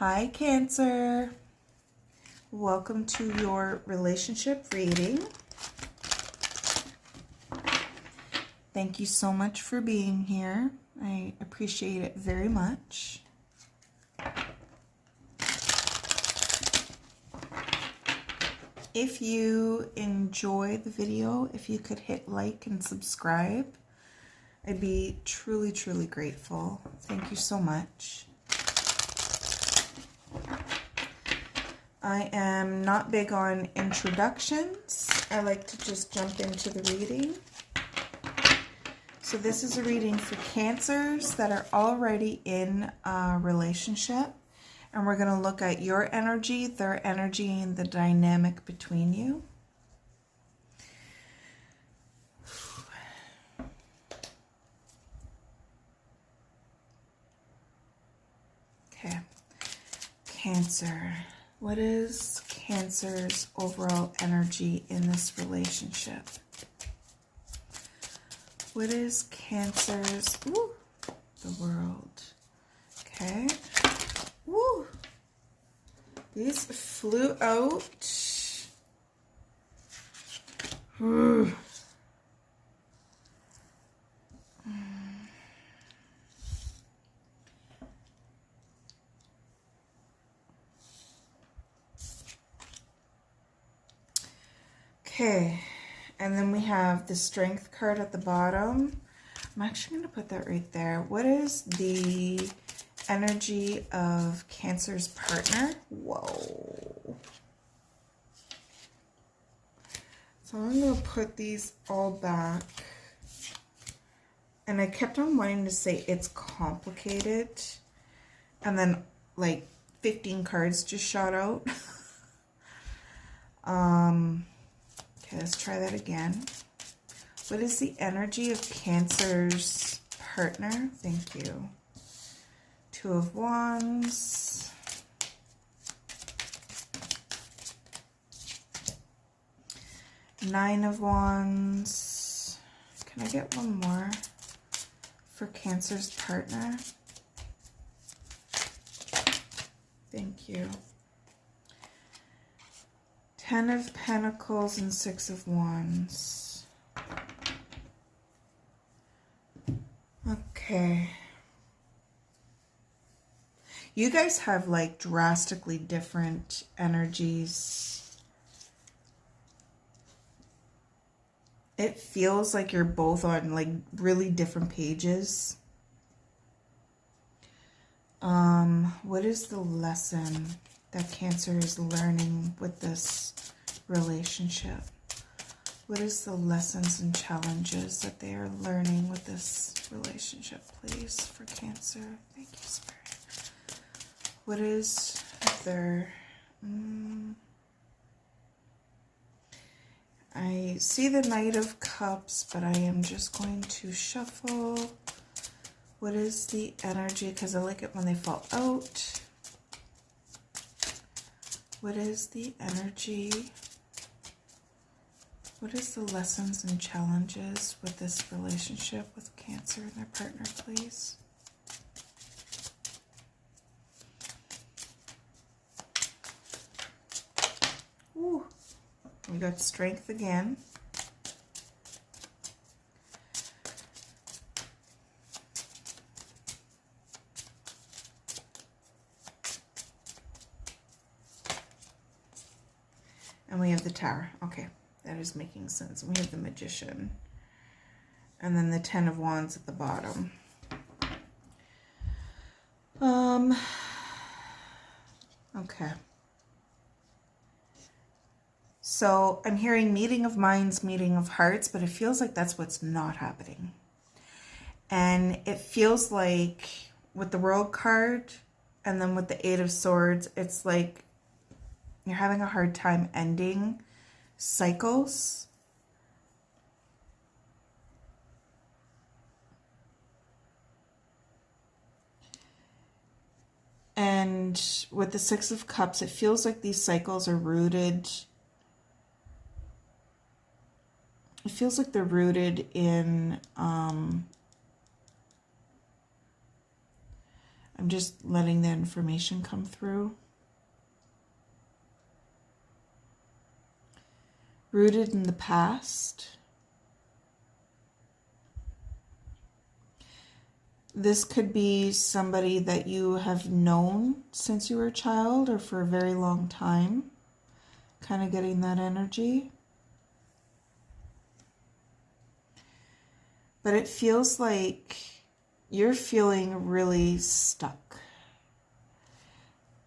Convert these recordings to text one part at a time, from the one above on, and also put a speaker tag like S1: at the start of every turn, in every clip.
S1: Hi, Cancer. Welcome to your relationship reading. Thank you so much for being here. I appreciate it very much. If you enjoy the video, if you could hit like and subscribe, I'd be truly, truly grateful. Thank you so much. I am not big on introductions. I like to just jump into the reading. So this is a reading for Cancers that are already in a relationship. And we're going to look at your energy, their energy, and the dynamic between you. Okay. Cancer. What is Cancer's overall energy in this relationship? What is Cancer's, the world. Okay. Woo. These flew out. Okay, and then we have the Strength card at the bottom. I'm actually going to put that right there. What is the energy of Cancer's partner? Whoa. So I'm going to put these all back. And I kept on wanting to say it's complicated. And then like 15 cards just shot out. Okay, let's try that again. What is the energy of Cancer's partner? Thank you. Two of Wands. Nine of Wands. Can I get one more for Cancer's partner? Thank you. 10 of Pentacles and 6 of Wands. Okay. You guys have like drastically different energies. It feels like you're both on like really different pages. What is the lesson that Cancer is learning with this relationship? What is the lessons and challenges that they are learning with this relationship, please, for Cancer? Thank you, Spirit. What is their... I see the Knight of Cups, but I am just going to shuffle. What is the energy? Because I like it when they fall out. What is the energy? What is the lessons and challenges with this relationship with Cancer and their partner, please? Ooh, we got Strength again. And we have the Tower. Okay, that is making sense. We have the Magician. And then the 10 of Wands at the bottom. Okay. So I'm hearing meeting of minds, meeting of hearts, but it feels like that's what's not happening. And it feels like with the World card and then with the 8 of Swords, it's like you're having a hard time ending cycles. And with the 6 of Cups, it feels like these cycles are rooted. It feels like they're rooted in, I'm I'm just letting the information come through. Rooted in the past. This could be somebody that you have known since you were a child or for a very long time. Kind of getting that energy. But it feels like you're feeling really stuck.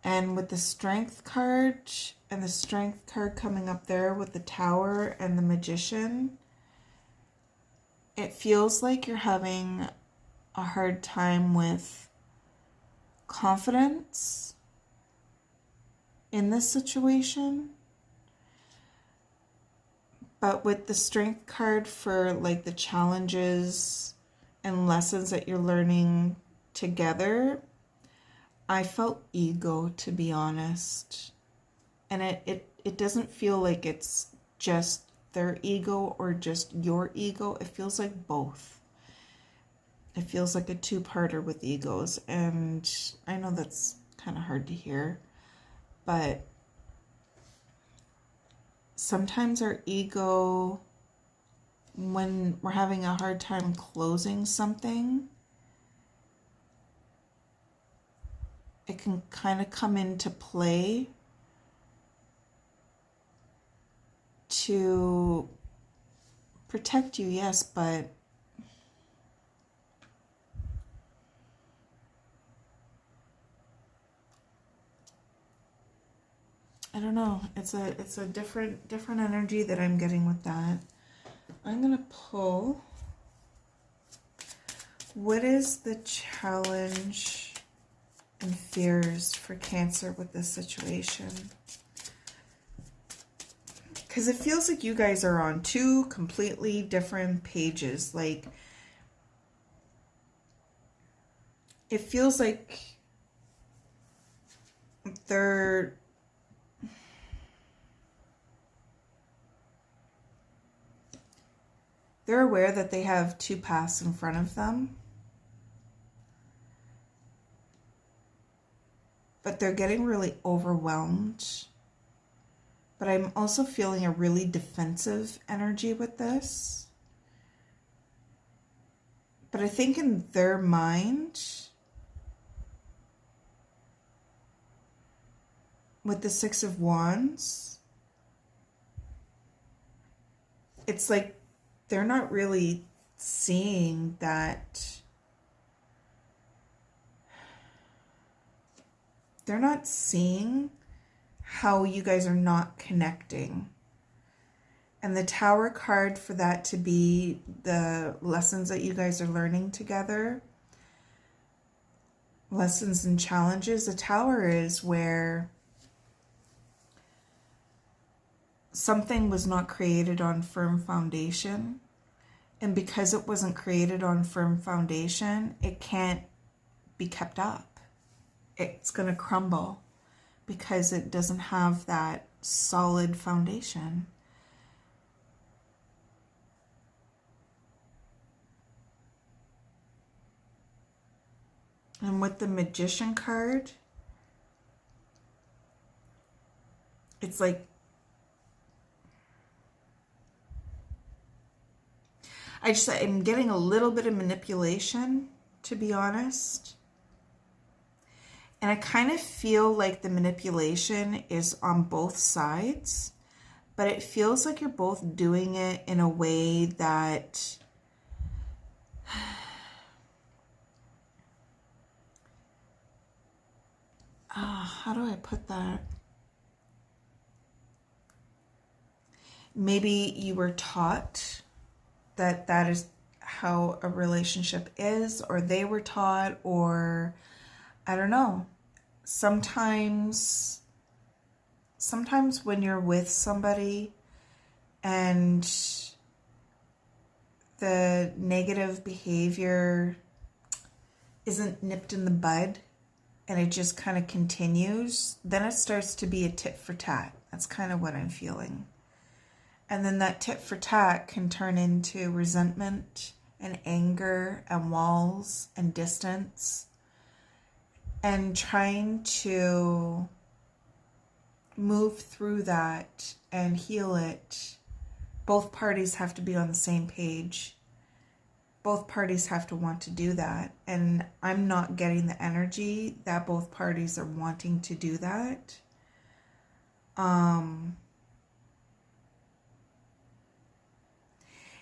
S1: And with the Strength card and the Strength card coming up there with the Tower and the Magician, it feels like you're having a hard time with confidence in this situation. But with the Strength card for like the challenges and lessons that you're learning together, I felt ego, to be honest. And it doesn't feel like it's just their ego or just your ego. It feels like both. It feels like a two-parter with egos. And I know that's kind of hard to hear, but sometimes our ego, when we're having a hard time closing something, it can kind of come into play to protect you, yes, but I don't know. It's a different energy that I'm getting with that. I'm gonna pull. What is the challenge and fears for Cancer with this situation? Because it feels like you guys are on two completely different pages. Like, it feels like they're aware that they have two paths in front of them, but they're getting really overwhelmed. But I'm also feeling a really defensive energy with this. But I think in their mind, with the Six of Wands, it's like they're not really seeing that. They're not seeing how you guys are not connecting. And the Tower card for that to be the lessons that you guys are learning together. Lessons and challenges. The Tower is where something was not created on firm foundation. And because it wasn't created on firm foundation, it can't be kept up. It's going to crumble because it doesn't have that solid foundation. And with the Magician card, it's like I'm getting a little bit of manipulation, to be honest. And I kind of feel like the manipulation is on both sides, but it feels like you're both doing it in a way that how do I put that? Maybe you were taught that that is how a relationship is, or they were taught, or I don't know. Sometimes when you're with somebody and the negative behavior isn't nipped in the bud and it just kind of continues, then it starts to be a tit for tat. That's kind of what I'm feeling. And then that tit for tat can turn into resentment and anger and walls and distance. and trying to move through that and heal it. Both parties have to be on the same page. Both parties have to want to do that. And I'm not getting the energy that both parties are wanting to do that.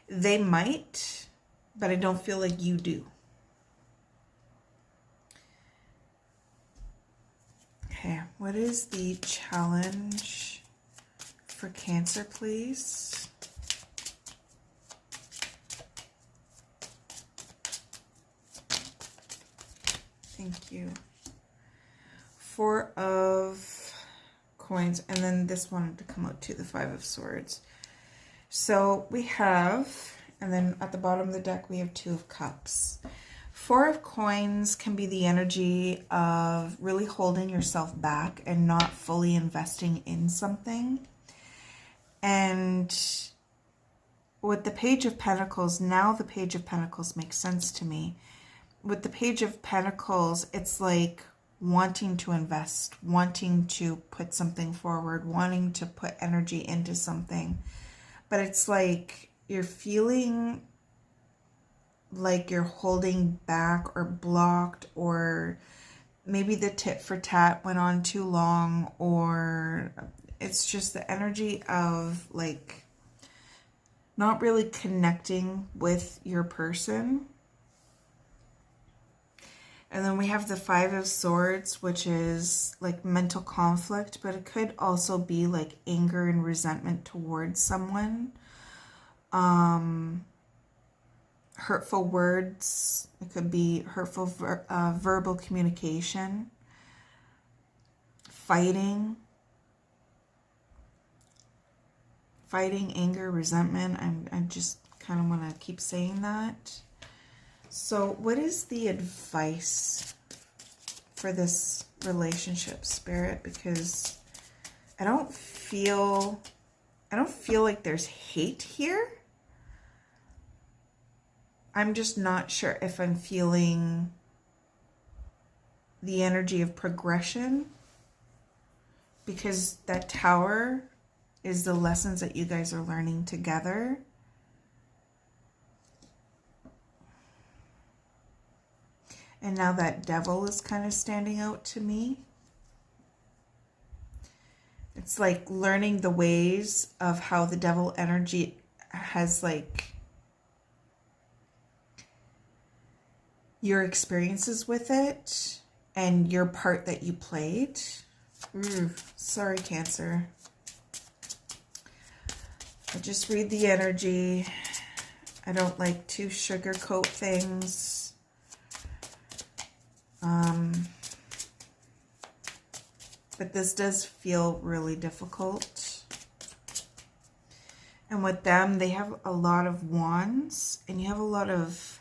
S1: They might, but I don't feel like you do. Okay, what is the challenge for Cancer, please? Thank you. 4 of coins, and then this wanted to come out too, the 5 of swords. So we have, and then at the bottom of the deck we have 2 of cups. 4 of coins can be the energy of really holding yourself back and not fully investing in something. And with the Page of Pentacles, now the Page of Pentacles makes sense to me. With the Page of Pentacles, it's like wanting to invest, wanting to put something forward, wanting to put energy into something. But it's like you're feeling like you're holding back or blocked, or maybe the tit for tat went on too long, or it's just the energy of like not really connecting with your person. And then we have the 5 of swords, which is like mental conflict, but it could also be like anger and resentment towards someone. Hurtful words. It could be hurtful verbal communication. Fighting, anger, resentment. I just kind of want to keep saying that. So what is the advice for this relationship, Spirit? Because I don't feel like there's hate here. I'm just not sure if I'm feeling the energy of progression, because that Tower is the lessons that you guys are learning together. And now that Devil is kind of standing out to me. It's like learning the ways of how the Devil energy has like your experiences with it and your part that you played. Sorry, Cancer. I just read the energy. I don't like to sugarcoat things. But this does feel really difficult. And with them, they have a lot of wands, and you have a lot of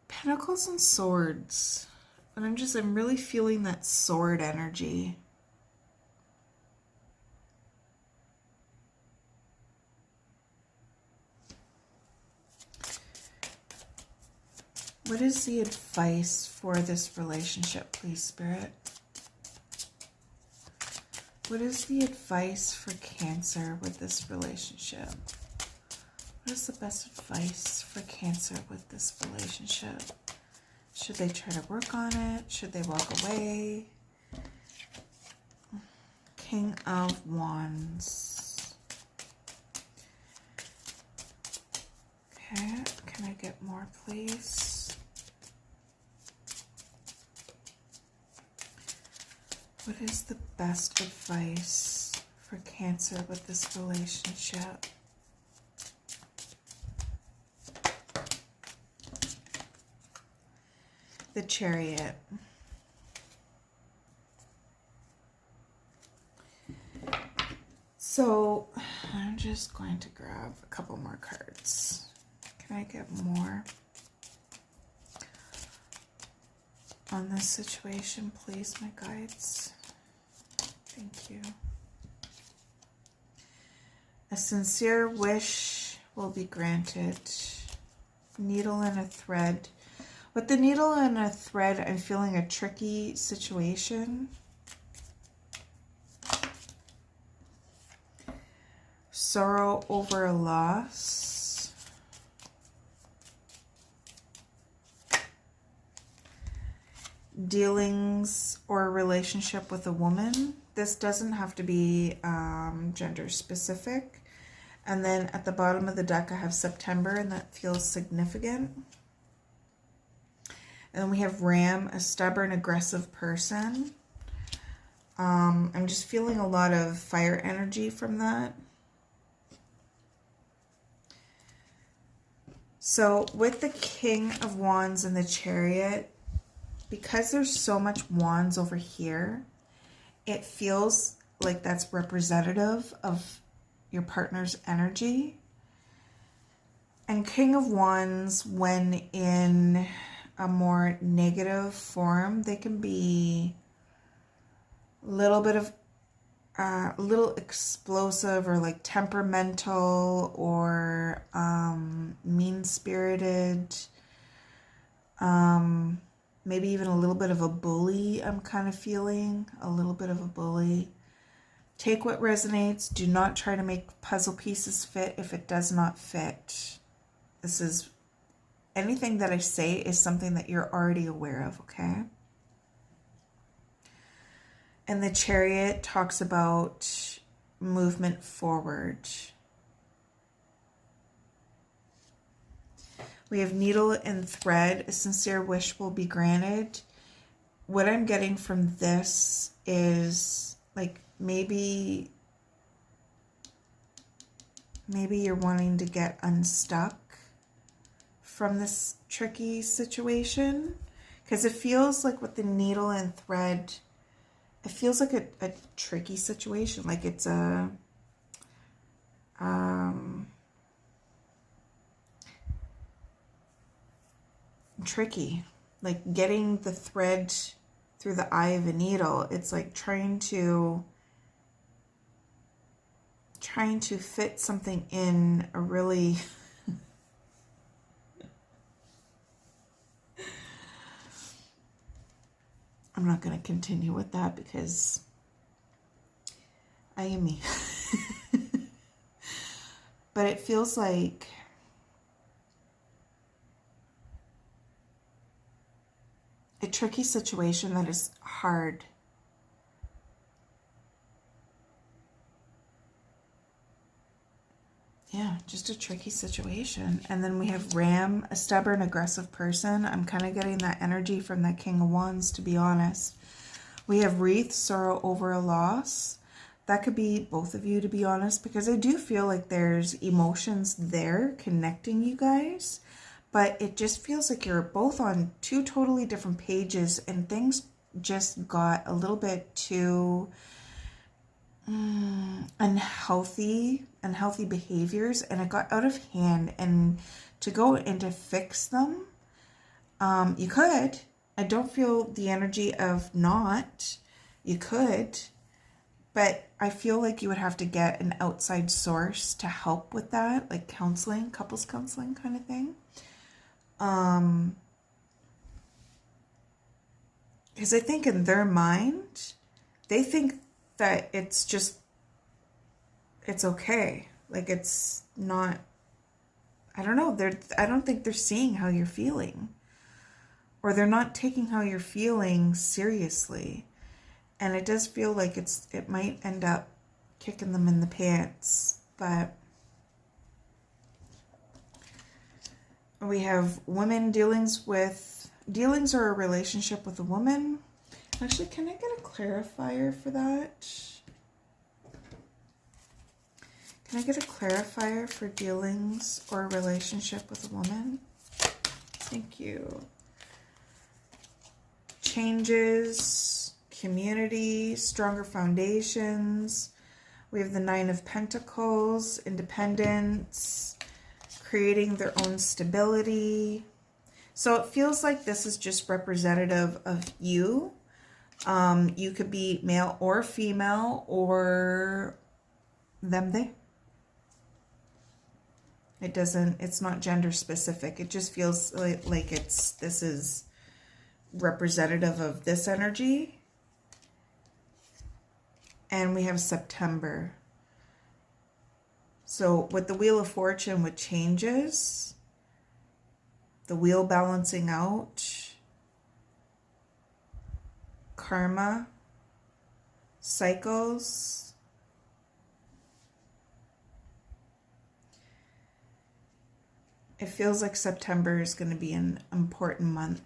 S1: pentacles and swords. And I'm really feeling that sword energy. What is the advice for this relationship, please, Spirit? What is the advice for Cancer with this relationship? What is the best advice for Cancer with this relationship? Should they try to work on it? Should they walk away? King of Wands. Okay, can I get more, please? What is the best advice for Cancer with this relationship? The Chariot. So I'm just going to grab a couple more cards. Can I get more on this situation, please, my guides? Thank you. A sincere wish will be granted. Needle and a thread. With the needle and a thread, I'm feeling a tricky situation. Sorrow over a loss. Dealings or a relationship with a woman. This doesn't have to be gender specific. And then at the bottom of the deck, I have September, and that feels significant. And then we have Ram, a stubborn, aggressive person. I'm just feeling a lot of fire energy from that. So with the King of Wands and the Chariot, because there's so much wands over here, it feels like that's representative of your partner's energy. And King of Wands, when in a more negative form, they can be a little explosive, or like temperamental, or mean-spirited, maybe even a little bit of a bully. I'm kind of feeling a little bit of a bully. Take what resonates. Do not try to make puzzle pieces fit if it does not fit. This is, anything that I say is something that you're already aware of, okay? And the Chariot talks about movement forward. We have needle and thread. A sincere wish will be granted. What I'm getting from this is like maybe you're wanting to get unstuck from this tricky situation, because it feels like with the needle and thread, it feels like a tricky situation. Like it's a tricky, like getting the thread through the eye of a needle. It's like trying to fit something in a really I'm not going to continue with that because I am me. But it feels like a tricky situation that is hard. Yeah, just a tricky situation. And then we have Ram, a stubborn, aggressive person. I'm kind of getting that energy from that King of Wands, to be honest. We have Wreath, sorrow over a loss. That could be both of you, to be honest, because I do feel like there's emotions there connecting you guys. But it just feels like you're both on two totally different pages, and things just got a little bit too unhealthy behaviors, and it got out of hand. And to go and to fix them, you could. I don't feel the energy of not. You could, but I feel like you would have to get an outside source to help with that, like counseling, couples counseling kind of thing. Because I think in their mind, they think that it's okay. Like it's not, I don't know. I don't think they're seeing how you're feeling, or they're not taking how you're feeling seriously. And it does feel like it might end up kicking them in the pants. But we have women dealings or a relationship with a woman. Actually, can I get a clarifier for that? Can I get a clarifier for dealings or a relationship with a woman? Thank you. Changes, community, stronger foundations. We have the Nine of Pentacles, independence, creating their own stability. So it feels like this is just representative of you. You could be male or female, or them, they. It's not gender specific. It just feels like this is representative of this energy. And we have September. So with the Wheel of Fortune, with changes, the wheel balancing out, karma, cycles, it feels like September is going to be an important month.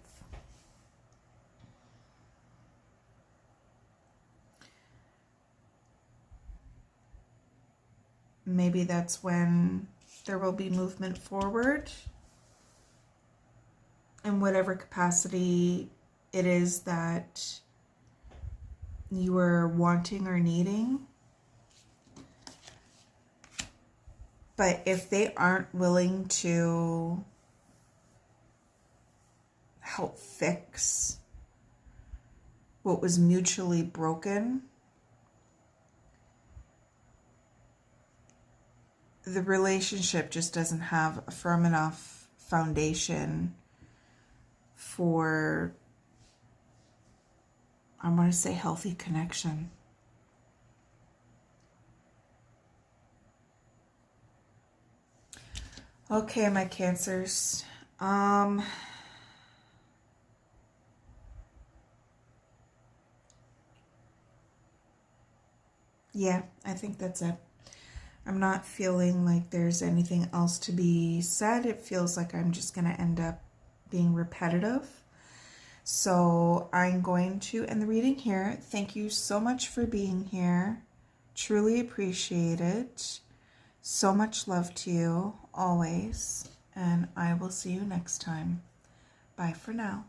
S1: Maybe that's when there will be movement forward in whatever capacity it is that you are wanting or needing. But if they aren't willing to help fix what was mutually broken, the relationship just doesn't have a firm enough foundation for, I want to say, healthy connection. Okay, my Cancers. Yeah, I think that's it. I'm not feeling like there's anything else to be said. It feels like I'm just going to end up being repetitive. So I'm going to end the reading here. Thank you so much for being here. Truly appreciate it. So much love to you always. And I will see you next time. Bye for now.